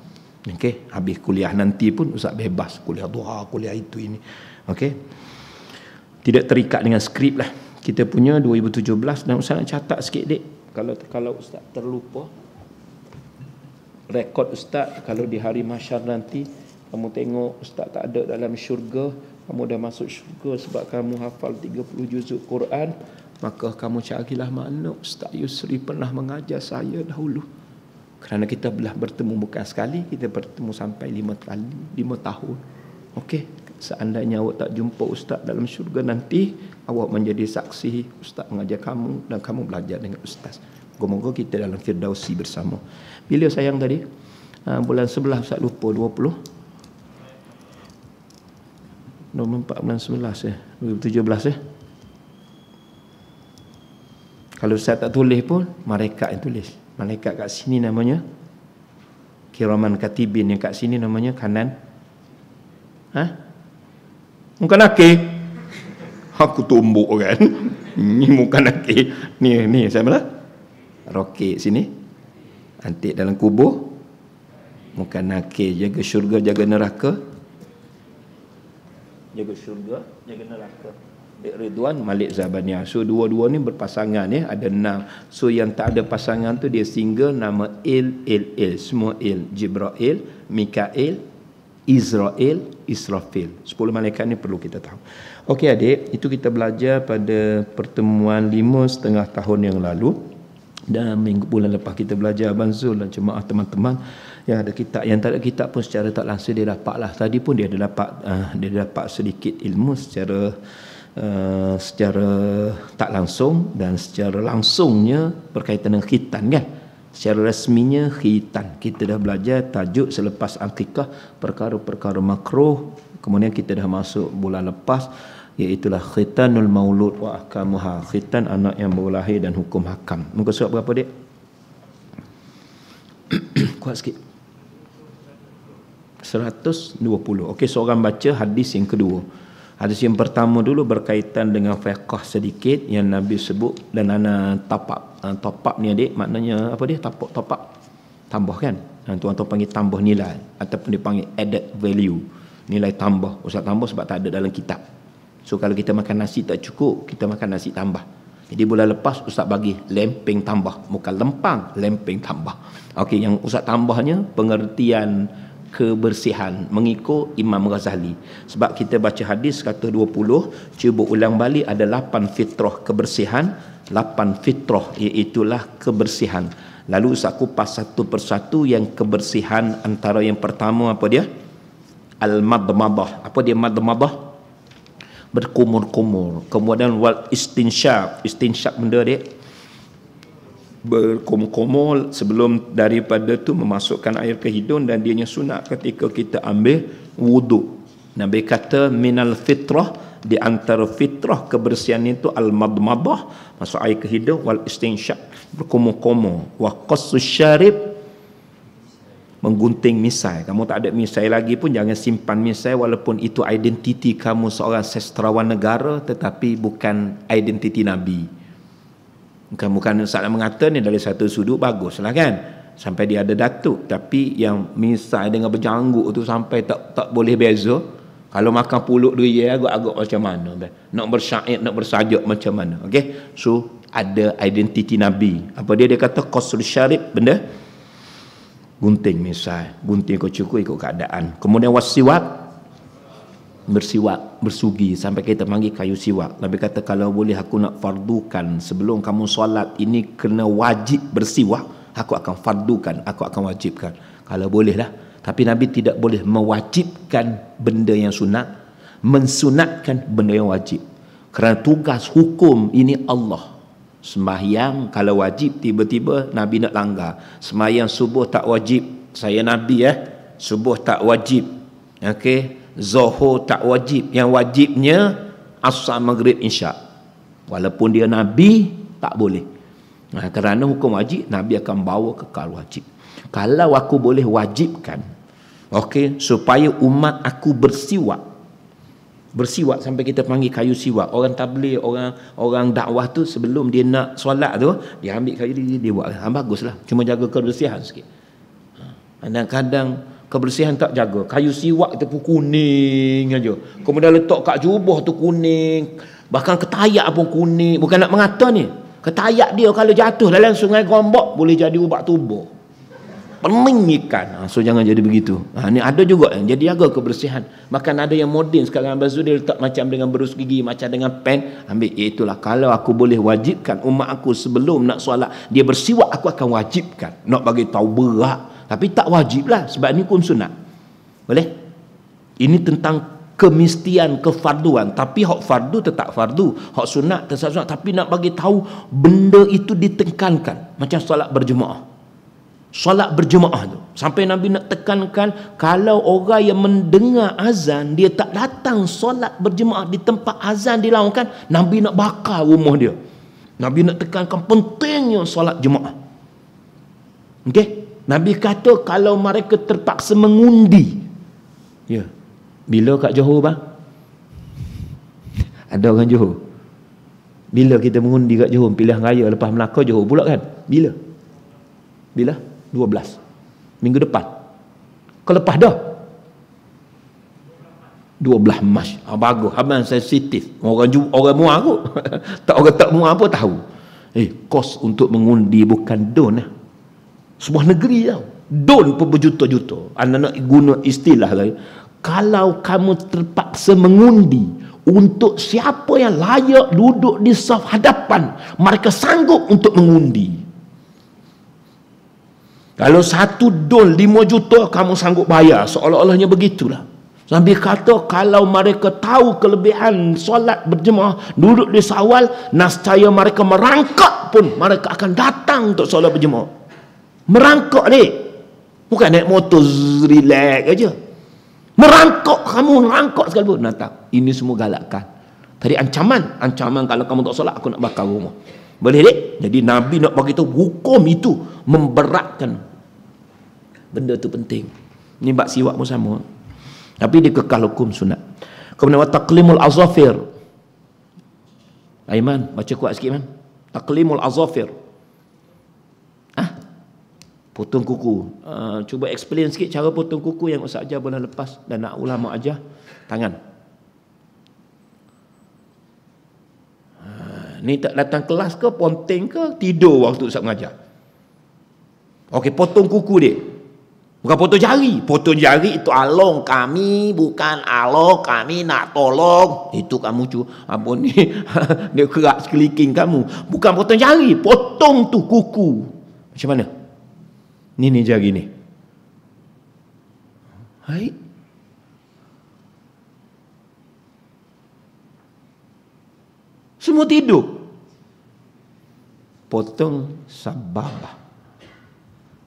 Okey, habis kuliah nanti pun ustaz bebas kuliah duha, kuliah itu ini. Okey. Tidak terikat dengan skrip lah. Kita punya 2017 dan ustaz nak catat sikit dek. Kalau ustaz terlupa rekod ustaz, kalau di hari mahsyar nanti kamu tengok ustaz tak ada dalam syurga, kamu dah masuk syurga sebab kamu hafal 30 juzuk Quran, maka kamu carilah mana Ustaz Yusri pernah mengajar saya dahulu. Kerana kita belah bertemu bukan sekali, kita bertemu sampai 5 tahun. Okey, seandainya awak tak jumpa ustaz dalam syurga nanti, awak menjadi saksi ustaz mengajar kamu dan kamu belajar dengan ustaz. Moga-moga kita dalam firdausi bersama. Bila sayang tadi? Bulan 11 ustaz lupa 20 24 bulan 11 2017 Kalau saya tak tulis pun malaikat yang tulis. Malaikat kat sini namanya kiraman katibin, yang kat sini namanya kanan. Muka nakir. Aku tumbuk kan. Ni muka nakir. Ni saya mana? Rokit sini. Antik dalam kubur. Muka nakir, jaga syurga, jaga neraka. Jaga syurga, jaga neraka. Ridwan, Malik Zabania. So dua-dua ni berpasangan ya, ada 6. So yang tak ada pasangan tu dia single, nama Il, semua Il. Jibril, Mikail, Israel, Israfil. 10 malaikat ni perlu kita tahu. Okey adik, itu kita belajar pada pertemuan 5,5 tahun yang lalu. Dan bulan lepas kita belajar Abang Zul dan jemaah teman-teman yang ada kitab, yang tak ada kitab pun secara tak langsung dia dapat lah. Tadi pun dia dapat sedikit ilmu secara tak langsung, dan secara langsungnya berkaitan dengan khitan kan. Secara rasminya khitan. Kita dah belajar tajuk selepas akikah, perkara-perkara makruh. Kemudian kita dah masuk bulan lepas, iaitulah khitanul maulud wa ahkamuha, khitan anak yang baru lahir dan hukum hakam. Muka surat berapa dek? Kuat sikit. 120. Okey, seorang baca hadis yang kedua. Hadis yang pertama dulu berkaitan dengan fiqh sedikit yang Nabi sebut, dan ana top up ni adik, maknanya apa dia? Top up. tambah kan. Tuan-tuan panggil tambah nilai ataupun dipanggil added value, nilai tambah. Ustaz tambah sebab tak ada dalam kitab. So kalau kita makan nasi tak cukup, kita makan nasi tambah. Jadi bulan lepas Ustaz bagi lempeng tambah, bukan lempang, lempeng tambah. Okey, yang Ustaz tambahnya pengertian kebersihan mengikut Imam Ghazali. Sebab kita baca hadis kata 20, cuba ulang balik ada 8 fitrah kebersihan, 8 fitrah iaitulah kebersihan. Lalu Ustaz kupas satu persatu yang kebersihan. Antara yang pertama apa dia? Al-madmadah. Apa dia madmadah? Berkumur-kumur. Kemudian wal istinsyaq. Istinsyaq benda dia berkumur-kumur sebelum daripada tu memasukkan air ke hidung, dan dianya sunat ketika kita ambil wuduk. Nabi kata minal fitrah, di antara fitrah kebersihan itu al-madmadah, masuk air ke hidung, wal istinsyaq, berkumur-kumur, wa qassus syarib, menggunting misai. Kamu tak ada misai lagi pun jangan simpan misai, walaupun itu identiti kamu seorang sastrawan negara, tetapi bukan identiti Nabi. Bukan Ustaz mengata ni dari satu sudut baguslah kan, sampai dia ada datuk, tapi yang misai dengan berjanggut tu sampai tak boleh beza. Kalau makan pulut dia agak-agak macam mana, nak bersyair, nak bersajak macam mana. Okey, so ada identiti Nabi. Apa dia kata qasul syarib, benda gunting misai, gunting kucu ikut keadaan. Kemudian wasiwak, bersiwak, bersugi, sampai kita panggil kayu siwak. Nabi kata kalau boleh aku nak fardukan sebelum kamu solat ini kena wajib bersiwak, aku akan fardukan, aku akan wajibkan. Kalau boleh lah. Tapi Nabi tidak boleh mewajibkan benda yang sunat, mensunatkan benda yang wajib. Kerana tugas hukum ini Allah. Sembahyang kalau wajib, tiba-tiba Nabi nak langgar. Sembahyang subuh tak wajib, saya Nabi subuh tak wajib. Okey, Zuhur tak wajib, yang wajibnya asar, maghrib, isyak. Walaupun dia Nabi tak boleh. Kerana hukum wajib Nabi akan bawa kekal wajib. Kalau aku boleh wajibkan, okey, supaya umat aku bersiwak sampai kita panggil kayu siwak. Orang tabligh, orang dakwah tu sebelum dia nak solat tu, dia ambil kayu dia buat. Baguslah, cuma jaga kebersihan sikit. Kadang-kadang kebersihan tak jaga, kayu siwak tu pun kuning aja, kemudian letak kat jubah tu kuning, bahkan ketayak pun kuning. Bukan nak mengata ni, ketayak dia kalau jatuh dalam sungai Gombak boleh jadi ubat tubuh, pening ikan. So jangan jadi begitu. Ni ada juga yang jadi jaga kebersihan. Bahkan ada yang moden sekarang, baju dia letak macam dengan berus gigi, macam dengan pen, ambil. Itulah kalau aku boleh wajibkan umat aku sebelum nak solat dia bersiwak, aku akan wajibkan. Nak bagi tahu berat, tapi tak wajib lah, sebab ni hukum sunat. Boleh? Ini tentang kemestian, kefarduan. Tapi hak fardu tetap fardu, hak sunat tetap sunat. Tapi nak bagi tahu benda itu ditekankan. Macam solat berjemaah. Solat berjemaah tu, sampai Nabi nak tekankan, kalau orang yang mendengar azan dia tak datang solat berjemaah di tempat azan dilaungkan, Nabi nak bakar rumah dia. Nabi nak tekankan pentingnya solat jemaah. Okey, Nabi kata kalau mereka terpaksa mengundi. Ya. Bila kat Johor bang? Ada orang Johor. Bila kita mengundi kat Johor, pilihan raya lepas Melaka Johor pula kan? Bila? 12. Minggu depan. Kelepas dah. 12 Mac. Bagus. Abang sensitif. Orang muar aku. Orang tak muar apa tahu. Kos untuk mengundi bukan don lah. Sebuah negeri tau. Don pun berjuta-juta. Anda nak guna istilah lagi. Kalau kamu terpaksa mengundi untuk siapa yang layak duduk di saf hadapan, mereka sanggup untuk mengundi. Kalau 1 don 5 juta kamu sanggup bayar, seolah-olahnya begitulah. Nabi kata kalau mereka tahu kelebihan solat berjemaah, duduk di sawal, nascaya mereka merangkak pun mereka akan datang untuk solat berjemaah. Merangkak ni bukan naik motor relax aja. Merangkak, kamu merangkak sekali pun datang. Ini semua galakkan. Tadi ancaman kalau kamu tak solat aku nak bakar rumah. Boleh dek? Jadi Nabi nak bagi tahu hukum itu memberatkan. Benda tu penting. Ni bab siwak pun sama. Tapi dia kekal hukum sunat. Kemudian taqlimul azafir. Aiman, baca kuat sikit man. Taqlimul azafir. Potong kuku. Cuba explain sikit cara potong kuku yang Ustaz ajar bulan lepas dan nak ulama ajar. Tangan. Ni tak datang kelas ke, ponteng ke, tidur waktu Ustaz mengajar. Okey, potong kuku dia. Bukan potong jari. Potong jari itu along kami, bukan along kami nak tolong. Itu kamu apa ni? Dia kerak sekeliling kamu. Bukan potong jari, potong tu kuku. Macam mana? Ni jari ni. Hai. Semua tidur. Potong sababah.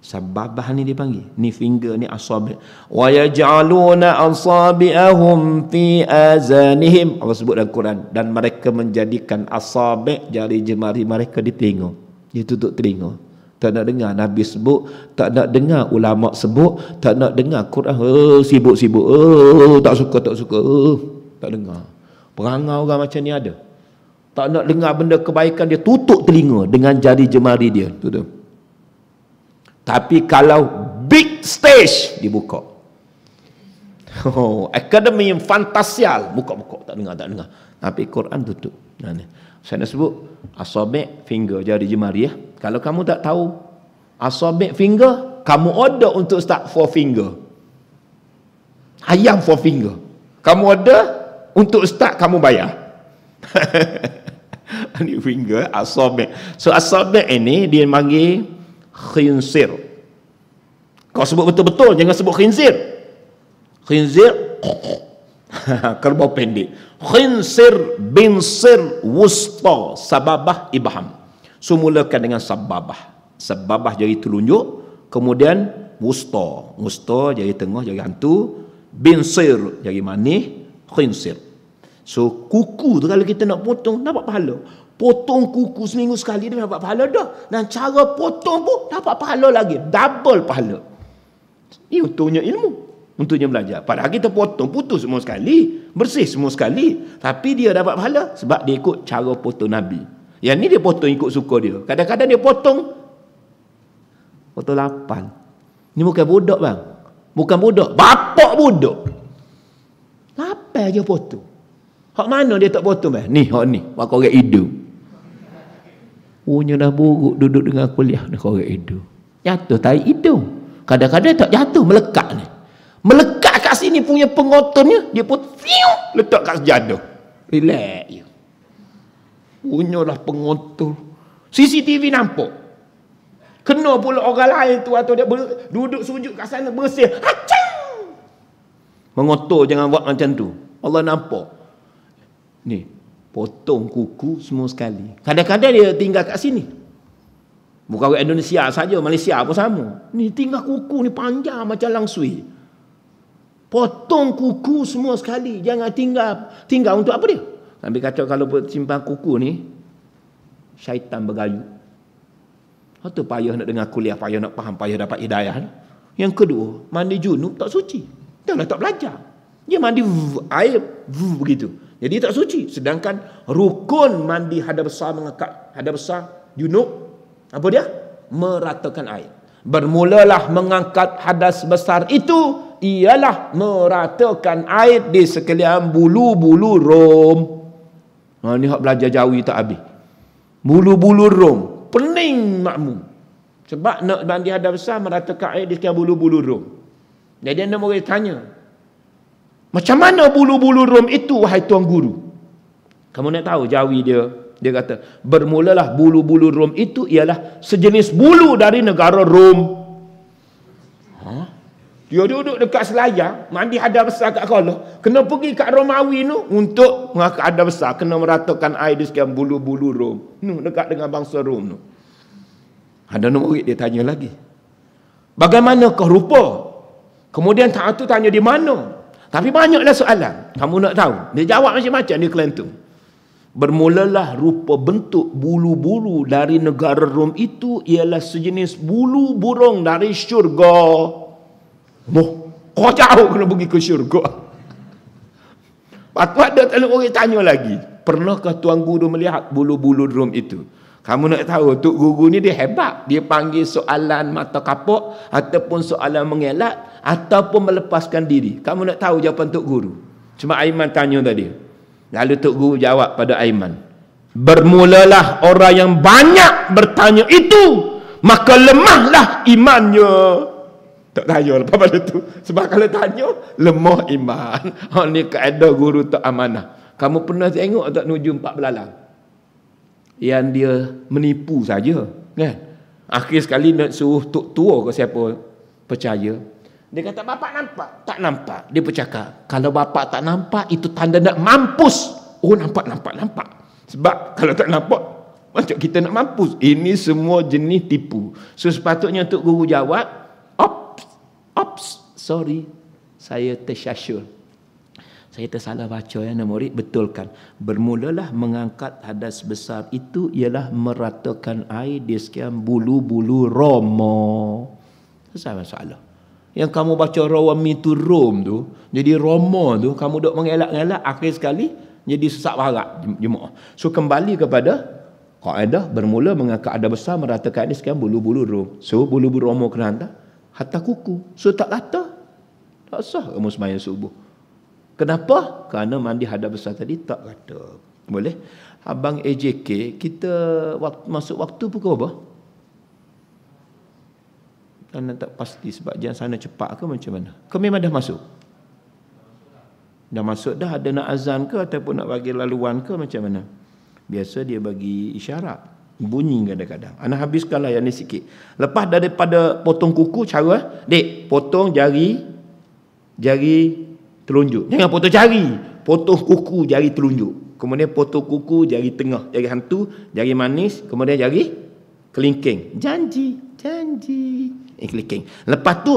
Sababah ni dipanggil. Ni finger ni asabi'. Wa yaj'aluna asabi'ahum fi azanihim. Allah sebut dalam Quran. Dan mereka menjadikan asabi' jari jemari mereka di telinga. Dia tutup telinga. Tak nak dengar Nabi sebut, tak nak dengar ulama sebut, tak nak dengar Quran. Sibuk-sibuk. Tak suka. Tak dengar. Perangai orang macam ni ada. Tak nak dengar benda kebaikan, dia tutup telinga dengan jari jemari dia. Tutup. Tapi kalau big stage dibuka. Akademi yang fantasial, buka-buka, tak dengar. Tapi Quran tutup. Saya nak sebut asabi' finger, jari jemari ya. Kalau kamu tak tahu asabi' finger, kamu order untuk start 4 finger. Ayam 4 finger. Kamu order untuk start, kamu bayar. Ini finger asabi'. So asabi' ini dia panggil khinsir. Kau sebut betul-betul, jangan sebut khinsir. Khinsir kerbau pendek. Khinsir, binsir, wusta, sababah, ibham. So mulakan dengan sababah. Sababah jari telunjuk, kemudian wusta. Wusta jari tengah, jari hantu. Binsir jari manis, khinsir. So kuku tu kalau kita nak potong dapat pahala. Potong kuku seminggu sekali dia dapat pahala dah. Dan cara potong pun dapat pahala lagi. Double pahala. Ini untungnya ilmu. Untungnya belajar. Padahal kita potong, putus semua sekali. Bersih semua sekali. Tapi dia dapat pahala sebab dia ikut cara potong Nabi. Yang ni dia potong ikut suka dia. Kadang-kadang dia potong 8. Ni bukan budak bang. Bukan budak. Bapak budak. 8 je potong. Hak mana dia tak potong bang? Ni, hak ni. Hak korek hidung. Punya dah buruk duduk dengan kuliah ni korek hidung. Jatuh tarik hidung. Kadang-kadang tak jatuh, melekat ni. Melekat kat sini punya pengotornya, dia pun letak kat sejadah. Relax je. Punyalah pengotor. CCTV nampak. Kena pula orang lain tu atau dia duduk sujud kat sana bersih. Acang! Mengotor jangan buat macam tu. Allah nampak. Ni, potong kuku semua sekali. Kadang-kadang dia tinggal kat sini. Bukan orang Indonesia saja, Malaysia pun sama. Ni tinggal kuku ni panjang macam langsui. Potong kuku semua sekali. Jangan tinggal untuk apa dia? Sambil kata kalau simpan kuku ni, syaitan bergayu. Itu payah nak dengar kuliah, payah nak faham, payah dapat hidayah. Yang kedua, mandi junub tak suci. Dia tak belajar. Dia mandi air begitu. Jadi tak suci. Sedangkan rukun mandi hadas besar mengangkat hadas besar junub, apa dia? Meratakan air. Bermulalah mengangkat hadas besar itu ialah meratakan air di sekalian bulu-bulu rom. Ni hak belajar Jawi tak habis. Bulu-bulu rom. Pening makmum. Sebab nak mandi hadas besar meratakan air di sekalian bulu-bulu rom. Jadi anda boleh tanya, macam mana bulu-bulu rom itu wahai tuan guru? Kamu nak tahu Jawi dia kata, bermulalah bulu-bulu Rom itu ialah sejenis bulu dari negara Rom. Dia duduk dekat selayar, mandi hadas besar kat Kuala, kena pergi kat Romawi tu untuk mengangkat hadas besar, kena meratakan air di sekian bulu-bulu Rom. Dekat dengan bangsa Rom tu. Ada murid dia tanya lagi, bagaimanakah rupa? Kemudian tak tu tanya di mana? Tapi banyaklah soalan. Kamu nak tahu? Dia jawab macam-macam dia kelentung. Bermulalah rupa bentuk bulu-bulu dari negara Rom itu ialah sejenis bulu burung dari syurga. Kau jauh kena pergi ke syurga. Lepas tu ada orang tanya lagi, pernahkah tuan guru melihat bulu-bulu Rom itu? Kamu nak tahu Tok Guru ni dia hebat. Dia panggil soalan mata kapok ataupun soalan mengelak ataupun melepaskan diri. Kamu nak tahu jawapan Tok Guru. Cuma Aiman tanya tadi. Lalu Tok Guru jawab pada Aiman. Bermulalah orang yang banyak bertanya itu, maka lemahlah imannya. Tak tanya lepas pada tu. Sebab kalau tanya, lemah iman. Ni kaedah guru tak amanah. Kamu pernah tengok tak nuju 4 belalang? Yang dia menipu saja, kan? Akhir sekali nak suruh tok tua ke siapa percaya. Dia kata bapak nampak, tak nampak. Dia bercakap, kalau bapak tak nampak itu tanda nak mampus. Oh nampak. Sebab kalau tak nampak macam kita nak mampus. Ini semua jenis tipu. So sepatutnya Tok Guru jawab, sorry, saya tersyasyur. Saya tersalah baca ya murid, betulkan. Bermulalah mengangkat hadas besar itu ialah meratakan air di sekian bulu-bulu romo. Selesai masalah. Yang kamu baca rawami tu rom tu, jadi romo tu, kamu duk mengelak-elak, akhir sekali jadi sesak barat jemaah. So kembali kepada kaedah bermula mengangkat hadas besar meratakan air di sekian bulu-bulu rom. So bulu-bulu romo kena hantar hatta kuku. So tak rata, tak sah kamu sembahyang subuh. Kenapa? Kerana mandi hadas besar tadi tak rata. Boleh? Abang AJK, kita masuk waktu pukul apa? Anda tak pasti sebab jangan sana cepat ke macam mana? Kau memang dah masuk? Dah masuk dah, ada nak azan ke ataupun nak bagi laluan ke macam mana? Biasa dia bagi isyarat. Bunyi kadang-kadang. Anak habiskanlah yang ni sikit. Lepas daripada potong kuku, cara, dek, potong jari telunjuk. Jangan potong jari. Potong kuku jari telunjuk. Kemudian potong kuku jari tengah, jari hantu, jari manis, kemudian jari kelingking. Janji. Kelingking. Lepas tu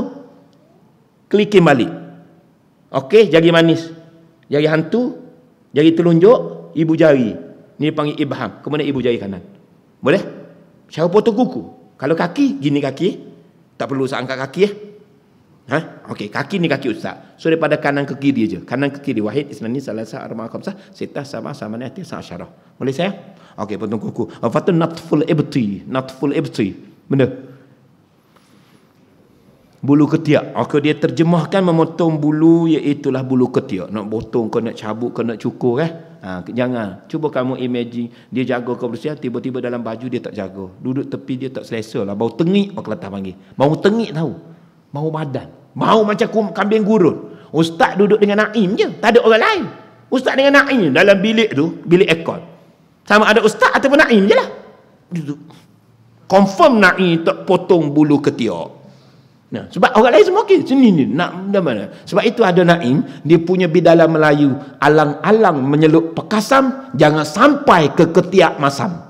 kelingking balik. Okey, jari manis, jari hantu, jari telunjuk, ibu jari. Ni panggil ibham. Kemudian ibu jari kanan. Boleh? Cara potong kuku. Kalau kaki, gini kaki. Tak perlu usah angkat kaki . Okey, kaki ni kaki ustaz. So daripada kanan ke kiri je. Kanan ke kiri. Wahid, isnani, salasa, arba'a, khamsah, sitah, sabah, samani, tis'a, asyarah. Boleh saya? Okey, potong kuku. Fatu natful ibti. Benda. Bulu ketiak. Okey, dia terjemahkan memotong bulu, iaitulah bulu ketiak. Nak potong ke, nak cabut ke, nak cukur . Jangan. Cuba kamu imagine dia jaga kebersihan, tiba-tiba dalam baju dia tak jaga. Duduk tepi dia tak selesa lah. Bau tengik, orang Kelantan panggil. Bau tengik tahu. Bau badan. Bau macam kambing gurun. Ustaz duduk dengan Naim je. Tak ada orang lain. Ustaz dengan Naim dalam bilik tu, bilik aircon. Sama ada ustaz ataupun Naim je lah. Confirm Naim tak potong bulu ketiak. Nah, sebab orang lain semua okey. Sini ni nak mana? Sebab itu ada Naim, dia punya bidalah Melayu, alang-alang menyelup pekasam, jangan sampai ke ketiak masam.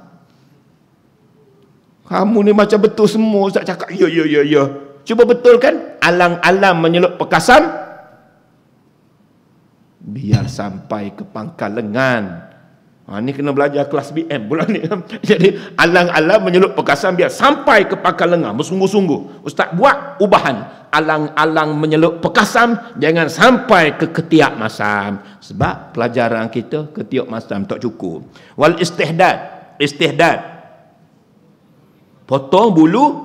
Kamu ni macam betul semua ustaz cakap. Ya. Cuba betulkan, alang-alang menyelup pekasam biar sampai ke pangkal lengan. Ni kena belajar kelas BM bulan ni. Jadi alang-alang menyelup pekasam biar sampai ke pangkal lengan. Bersungguh-sungguh ustaz buat ubahan. Alang-alang menyelup pekasam jangan sampai ke ketiak masam. Sebab pelajaran kita ketiak masam tak cukup. Wal istihdad. Potong bulu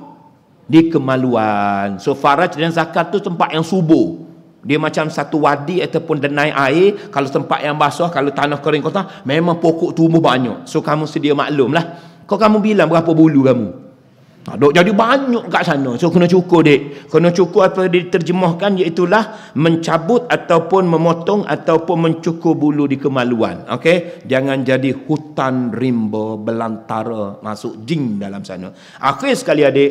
di kemaluan. So faraj dan zakat tu tempat yang subur. Dia macam satu wadi ataupun denai air. Kalau tempat yang basah, kalau tanah kering kota, memang pokok tumbuh banyak. So kamu sedia maklum lah. Kau kamu bilang berapa bulu kamu? Dok jadi banyak kat sana. So kena cukur dek. Kena cukur apa diterjemahkan, iaitulah mencabut ataupun memotong ataupun mencukur bulu di kemaluan. Okey, jangan jadi hutan rimba belantara masuk jin dalam sana. Akhir sekali adik,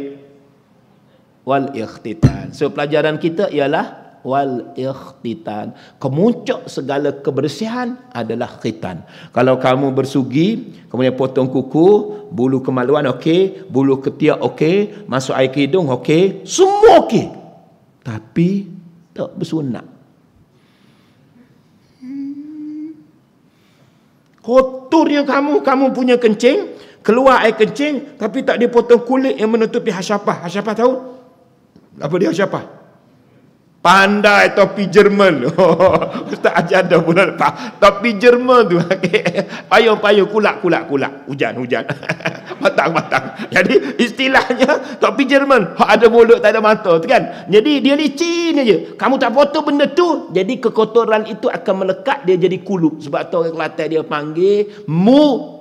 wal ikhtitan. So pelajaran kita ialah wal ikhtitan. Kemuncak segala kebersihan adalah khitan. Kalau kamu bersugi, kemudian potong kuku, bulu kemaluan okey, bulu ketiak okey, masuk air ke hidung okey, semua okey. Tapi tak bersunat. Kotornya kamu punya kencing, keluar air kencing tapi tak dipotong kulit yang menutupi hasyapah. Hasyapah tahu? Apa dia hasyapah? Pandai topi Jerman. Ustaz ajar dah bulan lepas. Topi Jerman tu. Payung-payung, kulak. Hujan. Batang. Jadi istilahnya topi Jerman. Ada mulut tak ada mata tu kan. Jadi dia licin aja. Kamu tak potong benda tu, jadi kekotoran itu akan melekat, dia jadi kulup. Sebab tu orang Kelantan dia panggil mu.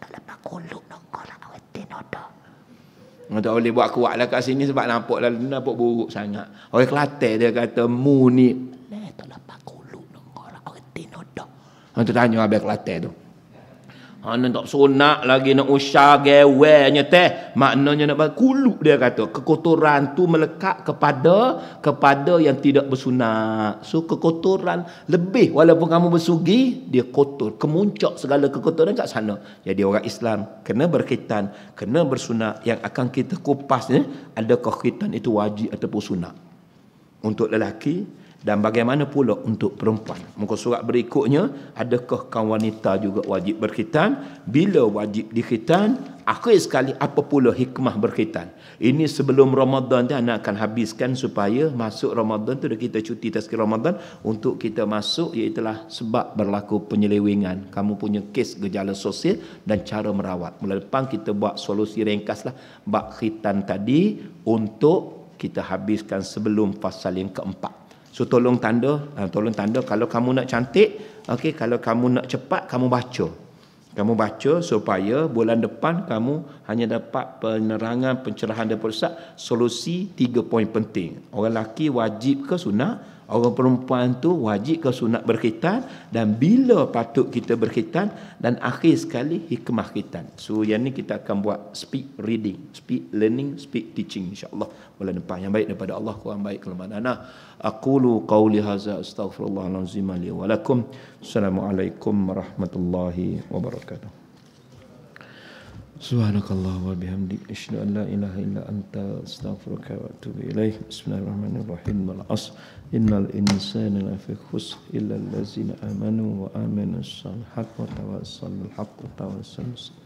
Tak lepas kulup nak korak wetin ada. Tak boleh buat kuat lah kat sini sebab nampak buruk sangat. Orang Kelantan dia kata mu ni tak lepas kulup nak korak wetin ada. Tu tanya abang Kelantan tu. Ana tak sunat lagi nak usah gewenya teh. Maknanya nak kuluk, dia kata. Kekotoran tu melekat kepada yang tidak bersunat. So kekotoran lebih, walaupun kamu bersugi, dia kotor. Kemuncak segala kekotoran kat sana. Jadi orang Islam kena berkhitan, kena bersunat. Yang akan kita kupas ni, adakah khitan itu wajib ataupun sunat untuk lelaki, dan bagaimana pula untuk perempuan. Muka surat berikutnya, adakah kaum wanita juga wajib berkhitan? Bila wajib dikhitan? Akhir sekali, apa pula hikmah berkhitan? Ini sebelum Ramadan tu anak akan habiskan supaya masuk Ramadan tu, kita cuti tazkir Ramadan untuk kita masuk, iaitulah sebab berlaku penyelewengan. Kamu punya kes gejala sosial dan cara merawat. Mula depan kita buat solusi ringkaslah bab khitan tadi untuk kita habiskan sebelum fasal yang keempat. So tolong tanda kalau kamu nak cantik, okey, kalau kamu nak cepat, kamu baca. Kamu baca supaya bulan depan kamu hanya dapat penerangan, pencerahan daripada Ustaz, solusi 3 poin penting. Orang lelaki wajib ke sunat? Orang perempuan tu wajib ke sunat berkhitan? Dan bila patut kita berkhitan? Dan akhir sekali hikmah khitan. So yang ni kita akan buat speed reading, speed learning, speed teaching, insya-Allah bulan depan. Yang baik daripada Allah, kurang baik kelemahan ana. Aqulu qawli hadza astaghfirullahalazim li wa lakum. Assalamualaikum warahmatullahi wabarakatuh. Subhanakallah wa bihamdik, asyhadu an la ilaha illa anta, astaghfiruka wa atubu ilaih. Bismillahirrahmanirrahim. Wal 'ashr, innal insana lafi khusr illa allazina amanu wa amilus solihat wa tawassaw bil haqq wa tawassaw bis sabr.